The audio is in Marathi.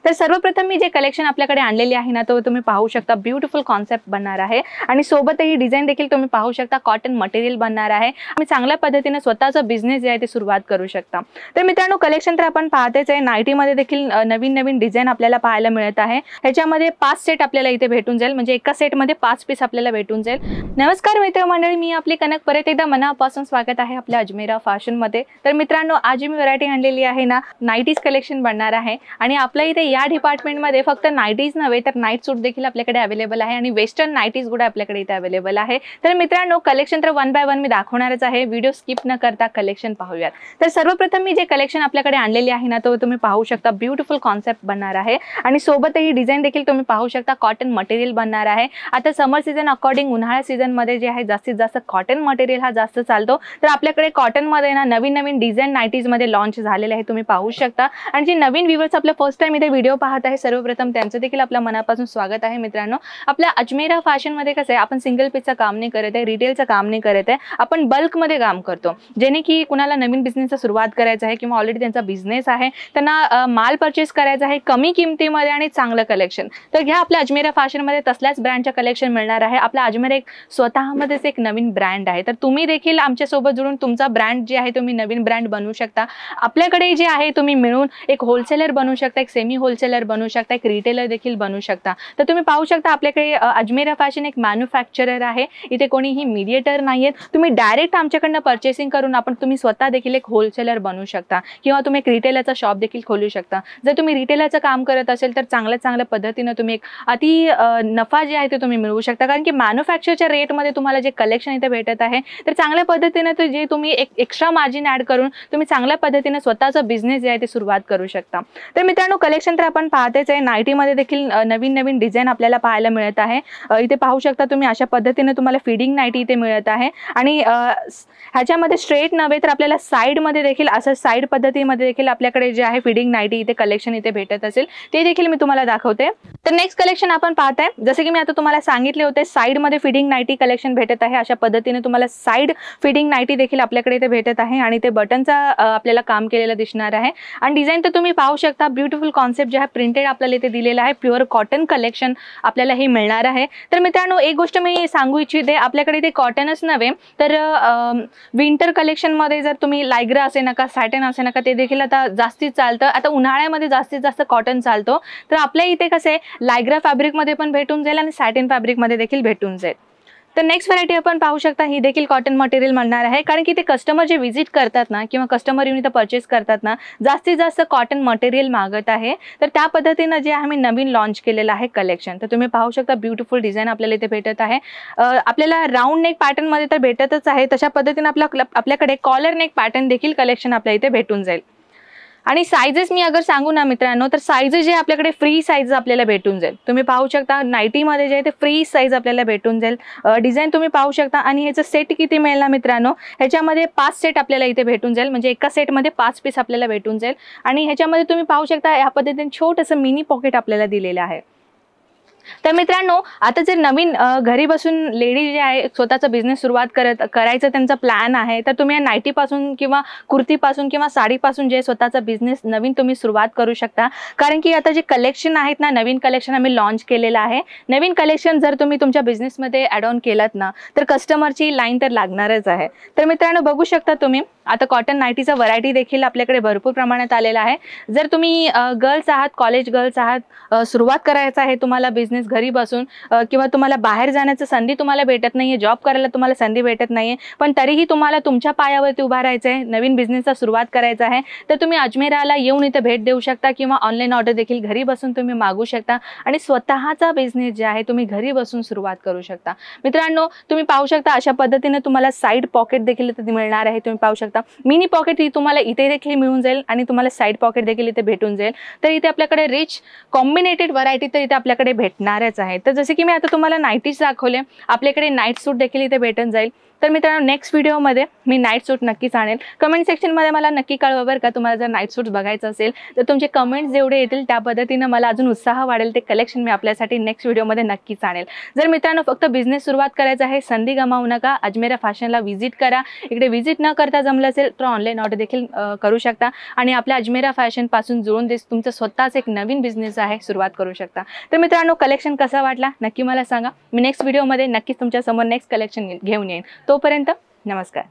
तर सर्वप्रथम मी जे कलेक्शन आपल्याकडे आणलेले आहे ना, तो तुम्ही पाहू शकता. ब्युटिफुल कॉन्सेप्ट बनणार आहे आणि सोबत ही डिझाइन देखील तुम्ही पाहू शकता. कॉटन मटेरियल बनणार आहे. तुम्ही चांगल्या पद्धतीने स्वतःचा बिझनेस जे आहे ते सुरुवात करू शकता. तर मित्रांनो, कलेक्शन तर आपण पाहतेच आहे. नाईटीमध्ये देखील नवीन नवीन डिझाइन आपल्याला पाहायला मिळत आहे. ह्याच्यामध्ये 5 सेट आपल्याला इथे भेटून जाईल, म्हणजे एका सेटमध्ये 5 पीस आपल्याला भेटून जाईल. नमस्कार मित्रमंडळी, मी आपली कनक परत एकदा मनापासून स्वागत आहे आपल्या अजमेरा फॅशनमध्ये. तर मित्रांनो, आज मी व्हरायटी आणलेली आहे ना, नाईटीज कलेक्शन बनणार आहे आणि आपल्या इथे या डिपार्टमेंटमध्ये फक्त नाईटीज नव्हे तर नाईट सूट देखील आपल्याकडे अवेलेबल आहे आणि वेस्टर्न नाईटीज सुद्धा आपल्याकडे इथे अवेलेबल आहे. तर मित्रांनो, कलेक्शन तर वन बाय वन मी दाखवणारच आहे. व्हिडिओ स्किप न करता कलेक्शन पाहूयात. तर सर्वप्रथम मी जे कलेक्शन आपल्याकडे आणलेली आहे ना, तो तुम्ही पाहू शकता. ब्युटिफुल कॉन्सेप्ट बनणार आहे आणि सोबत ही डिझाइन देखील तुम्ही पाहू शकता. कॉटन मटेरियल बनणार आहे. आता समर सीझन अकॉर्डिंग उन्हाळा सीझन मध्ये जे आहे जास्तीत जास्त कॉटन मटेरियल हा जास्त चालतो. तर आपल्याकडे कॉटन मध्ये ना नवीन नवीन डिझाइन नाईटीज मध्ये लॉन्च झालेले आहे, तुम्ही पाहू शकता. आणि जे नवीन व्ह्यूअर्स आपल्या फर्स्ट टाइम इथे व्हिडिओ पाहत आहे, सर्वप्रथम त्यांचं देखील आपल्या मनापासून स्वागत आहे. मित्रांनो, आपल्या अजमेरा फॅशन मध्ये कसं आहे, आपण सिंगल पीसचं काम नाही करत आहे, रिटेलचं काम नाही करत आहे, आपण बल्क मध्ये काम करतो. जेणे की कुणाला नवीन बिझनेसची सुरुवात करायचं आहे किंवा ऑलरेडी त्यांचा बिझनेस आहे, त्यांना माल परचेस करायचा आहे कमी किमतीमध्ये आणि चांगलं कलेक्शन. तर घ्या आपल्या अजमेरा फॅशन मध्ये तसल्याच ब्रँडचं कलेक्शन मिळणार आहे. आपल्या अजमेरा एक स्वतःमध्येच एक नवीन ब्रँड आहे. तर तुम्ही देखील आमच्या सोबत जुळून तुमचा ब्रँड जे आहे तुम्ही नवीन ब्रँड बनवू शकता. आपल्याकडे जे आहे तुम्ही मिळून एक होलसेलर बनवू शकता, एक सेमी होलसेलर बनवू शकता, एक रिटेलर देखील बनवू शकता. तर तुम्ही पाहू शकता आपल्याकडे अजमेरा फॅशन एक मॅन्युफॅक्चरर आहे. इथे कोणीही मीडिएटर नाहीये. तुम्ही डायरेक्ट आमच्याकडनं परचेसिंग करून तुम्ही स्वतः देखील एक होलसेलर बनवू शकता किंवा तुम्ही एक रिटेलरचा शॉप देखील खोलू शकता. जर तुम्ही रिटेलरचं काम करत असेल तर चांगल्या पद्धतीने तुम्ही एक अति नफा जे आहे ते तुम्ही मिळवू शकता. कारण की मॅन्युफॅक्चरच्या रेटमध्ये तुम्हाला जे कलेक्शन इथे भेटत आहे, तर चांगल्या पद्धतीने तर जे तुम्ही एक एक्स्ट्रा मार्जिन ऍड करून तुम्ही चांगल्या पद्धतीने स्वतःचा बिझनेस जे आहे ते सुरुवात करू शकता. तर मित्रांनो, कलेक्शन तर आपण पाहतेच आहे. नाईटीमध्ये देखील नवीन नवीन डिझाइन आपल्याला पाहायला मिळत आहे. इथे पाहू शकता तुम्ही, अशा पद्धतीने तुम्हाला फिडिंग नाईटी इथे मिळत आहे आणि ह्याच्यामध्ये स्ट्रेट नव्हे तर आपल्याला साईड मध्ये देखील असं साईड पद्धतीमध्ये देखील आपल्याकडे जे आहे फिडिंग नाईटी इथे कलेक्शन इथे भेटत असेल, ते देखील मी तुम्हाला दाखवते. तर नेक्स्ट कलेक्शन आपण पाहताय, जसे की मी आता तुम्हाला सांगितले होते, साईड मध्ये फिडिंग नाईटी कलेक्शन भेटत आहे. अशा पद्धतीने तुम्हाला साईड फिडिंग नाईटी देखील आपल्याकडे इथे भेटत आहे आणि ते बटनचा आपल्याला काम केलेलं दिसणार आहे. आणि डिझाइन तर तुम्ही पाहू शकता. ब्युटिफुल कॉन्सेप्ट जे आहे प्रिंटेड आपल्याला इथे दिलेला आहे. प्युअर कॉटन कलेक्शन आपल्याला हे मिळणार आहे. तर मित्रांनो, एक गोष्ट मी सांगू इच्छिते, आपल्याकडे इथे कॉटनच नव्हे तर विंटर कलेक्शन मध्ये जर तुम्ही लायग्रा असे नका, सॅटिन असे नका, ते देखील आता जास्तीत चालतं. आता उन्हाळ्यामध्ये जास्तीत जास्त कॉटन चालतो. तर आपल्या इथे कसं आहे, लायग्रा फॅब्रिक मध्ये पण भेटून जाईल आणि सॅटिन फॅब्रिक मध्ये देखील भेटून जाईल. तर नेक्स्ट व्हरायटी आपण पाहू शकता. ही देखील कॉटन मटेरियल म्हणणार आहे, कारण की ते कस्टमर जे व्हिजिट करतात ना किंवा कस्टमर येऊन इथं परचेस करतात ना, जास्तीत जास्त कॉटन मटेरियल मागत आहे. तर त्या पद्धतीनं जे आम्ही नवीन लॉन्च केलेलं आहे कलेक्शन. तर तुम्ही पाहू शकता, ब्युटिफुल डिझाइन आपल्याला इथे भेटत आहे. आपल्याला राऊंड नेक पॅटर्न मध्ये तर भेटतच आहे, तशा पद्धतीने आपल्याकडे कॉलर नेक पॅटर्न देखील कलेक्शन आपल्या इथे भेटून जाईल. आणि साइजेस मी अगर सांगू ना मित्रांनो, तर साइजेस जे आपल्याकडे फ्री साइज आपल्याला भेटून जाईल. तुम्ही पाहू शकता नाईटीमध्ये जे आहे ते फ्री साइज आपल्याला भेटून जाईल. डिझाइन तुम्ही पाहू शकता. आणि ह्याचं सेट किती मिळेल ना मित्रांनो, ह्याच्यामध्ये 5 सेट आपल्याला इथे भेटून जाईल, म्हणजे एका सेटमध्ये 5 पीस आपल्याला भेटून जाईल. आणि ह्याच्यामध्ये तुम्ही पाहू शकता या पद्धतीने छोटंसं मिनी पॉकेट आपल्याला दिलेलं आहे. तर मित्रांनो, आता जर नवीन घरी बसून लेडीज जे आहे स्वतःचा बिझनेस सुरुवात करायचं त्यांचा प्लॅन आहे, तर तुम्ही नाईटीपासून किंवा कुर्तीपासून किंवा साडीपासून जे स्वतःचा बिझनेस नवीन तुम्ही सुरुवात करू शकता. कारण की आता जे कलेक्शन आहेत ना, नवीन कलेक्शन आम्ही लॉन्च केलेलं आहे. नवीन कलेक्शन जर तुम्ही तुमच्या बिझनेसमध्ये ॲड ऑन केलात ना, तर कस्टमरची लाईन तर लागणारच आहे. तर मित्रांनो, बघू शकता तुम्ही, आता कॉटन नाईटीचा व्हरायटी देखील आपल्याकडे भरपूर प्रमाणात आलेला आहे. जर तुम्ही गर्ल्स आहात, कॉलेज गर्ल्स आहात, सुरुवात करायचं आहे तुम्हाला बिझनेस घरी बसून, किंवा तुम्हाला बाहेर जाण्याची संधी तुम्हाला भेटत नाहीये, जॉब करायला तुम्हाला संधी भेटत नाहीये, पण तरीही तुम्हाला तुमच्या पायावरती उभा राहायचं आहे, नवीन बिझनेसचा सुरुवात करायचा आहे, तर तुम्ही अजमेराला येऊन इथे भेट देऊ शकता किंवा ऑनलाईन ऑर्डर देखील घरी बसून तुम्ही मागू शकता आणि स्वतःचा बिझनेस जे आहे तुम्ही घरी बसून सुरुवात करू शकता. मित्रांनो, तुम्ही पाहू शकता अशा पद्धतीने तुम्हाला साईड पॉकेट देखील इथे मिळणार आहे. तुम्ही पाहू शकता मिनी पॉकेट ही तुम्हाला इथे देखील मिळून जाईल आणि तुम्हाला साईड पॉकेट देखील इथे भेटून जाईल. तर इथे आपल्याकडे रिच कॉम्बिनेटेड व्हरायटी तर इथे आपल्याकडे भेटणारच आहे. तर जसे की मी आता तुम्हाला नाईटीज दाखवले, आपल्याकडे नाईट सूट देखील इथे भेटून जाईल. तर मित्रांनो नेक्स्ट व्हिडिओमध्ये मी नाईट सूट नक्कीच आणेल. कमेंट सेक्शनमध्ये मला नक्की कळवा बरं का, तुम्हाला जर नाईट सूट बघायचं असेल तर तुमचे कमेंट्स जेवढे येतील त्या पद्धतीनं मला अजून उत्साह वाढेल. ते कलेक्शन मी आपल्यासाठी नेक्स्ट व्हिडिओमध्ये नक्कीच आणेल. जर मित्रांनो फक्त बिझनेस सुरुवात करायचा आहे, संधी गमावू नका. अजमेरा फॅशनला व्हिजिट करा. इकडे व्हिजिट न करता जमलं असेल तर ऑनलाईन ऑर्डर देखील करू शकता आणि आपल्या अजमेरा फॅशनपासून जुळून तुमचं स्वतःच एक नवीन बिझनेस आहे सुरुवात करू शकता. तर मित्रांनो कलेक्शन कसा वाटला नक्की मला सांगा. मी नेक्स्ट व्हिडिओमध्ये नक्कीच तुमच्या समोर नेक्स्ट कलेक्शन घेऊन येईन. तोपर्यंत नमस्कार.